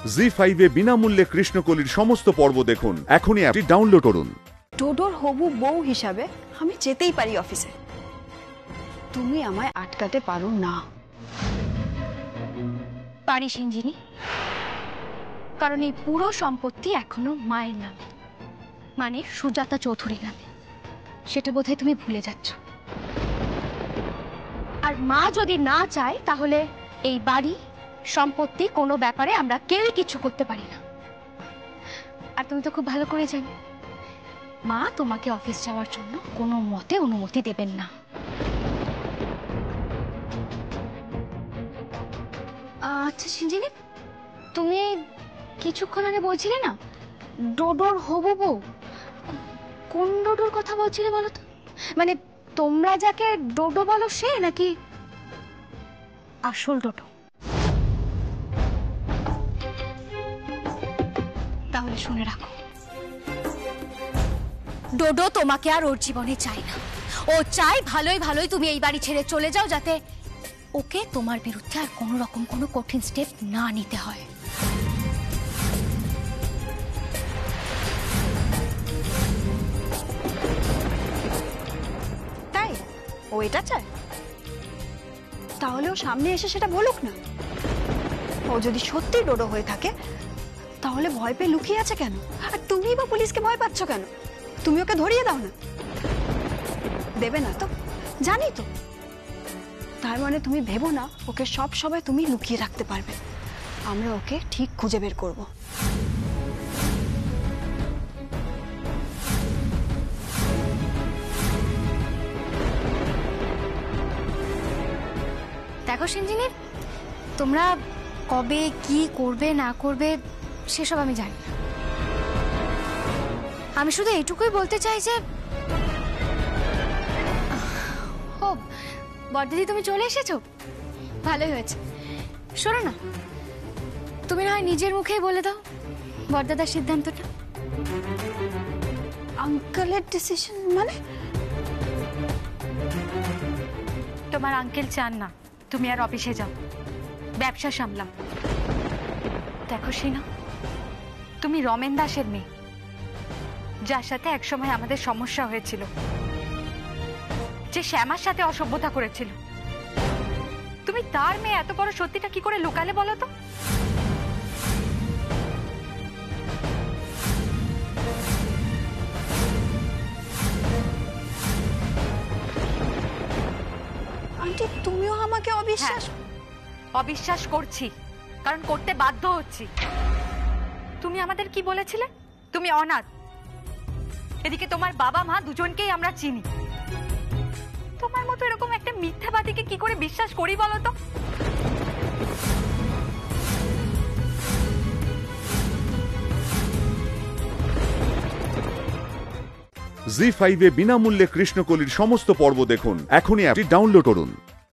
জি5 এ বিনামূল্যে কৃষ্ণকলির সমস্ত পর্ব দেখুন। এখনই অ্যাপটি ডাউনলোড করুন। ডোডোর হবু বউ হিসাবে আমি যেতেই পারি অফিসে, তুমি আমায় আটকাতে পারো না। পারি সিঞ্জিনি, কারণ এই পুরো সম্পত্তি এখনো মায়ের নামে, মানে সুজাতা চৌধুরীর নামে। সেটা বোধহয় তুমি ভুলে যাচ্ছ। আর মা যদি না চায় তাহলে এই বাড়ি সম্পত্তি কোনো ব্যাপারে আমরা কেউই কিছু করতে পারি না। আর তুমি তো খুব ভালো করে জানো মা তোমাকে অফিস যাওয়ার জন্য কোনো মতে অনুমতি দেবেন না। আচ্ছা সিঞ্জিনি, তুমি কিছুক্ষণ আগে বলছিলে না ডোডোর হবু বউ, কোন ডোডোর কথা বলছিলে বলো তো? মানে তোমরা যাকে ডোডো বলো সে, নাকি আসল ডোডো? তাহলে শুনে রাখো, ডোডো তোমাকে আর ওর জীবনে চায় না। ও চায় ভালোই ভালোই তুমি এই বাড়ি ছেড়ে চলে যাও, যাতে ওকে তোমার বিরুদ্ধে আর কোনো রকম কোনো কঠিন স্টেপ না নিতে হয়। তাই ও এটা চায়? তাহলে ও সামনে এসে সেটা বলুক না। ও যদি সত্যি ডোডো হয়ে থাকে তাহলে ভয় পেয়ে লুকিয়ে আছে কেন? আর তুমি বা পুলিশকে ভয় পাচ্ছ কেন? তুমি ওকে ধরিয়ে দাও না। দেবে না তো, জানি তো। তার মানে তুমি ভেবো না ওকে সব সময় তুমি লুকিয়ে রাখতে পারবে। আমরা ওকে ঠিক খুঁজে বের করব। দেখো সিঞ্জিনি, তোমরা কবে কি করবে না করবে সেসব আমি জানি না। আমি শুধু এইটুকুই বলতে চাই যে, ও বড়দিদি তুমি চলে এসেছো, ভালোই হয়েছে। শোনো না, তুমি না হয় নিজের মুখেই বলে দাও বড়দাদার সিদ্ধান্তটা। আঙ্কেলের ডিসিশন মানে? তোমার আঙ্কেল চান না তুমি আর অফিসে যাও, ব্যবসা সামলাও। দেখো সিনা, তুমি রমেন দাসের মেয়ে, যার সাথে একসময় আমাদের সমস্যা হয়েছিল, যে শ্যামার সাথে অসভ্যতা করেছিল। তুমি তার মেয়ে, এত বড় সত্যিটা কি করে লুকালে বলো তো? আন্টি তুমিও আমাকে অবিশ্বাস? অবিশ্বাস করছি, কারণ করতে বাধ্য হচ্ছি। তুমি আমাদের কি বলেছিলে? তুমি অনাথ। এদিকে তোমার বাবা মা দুজনকেই আমরা চিনি। তোমার মতো এরকম একটা মিথ্যাবাদীকে কি করে বিশ্বাস করি বলো তো? জি5 এ বিনামূল্যে কৃষ্ণকলির সমস্ত পর্ব দেখুন। এখনই অ্যাপটি ডাউনলোড করুন।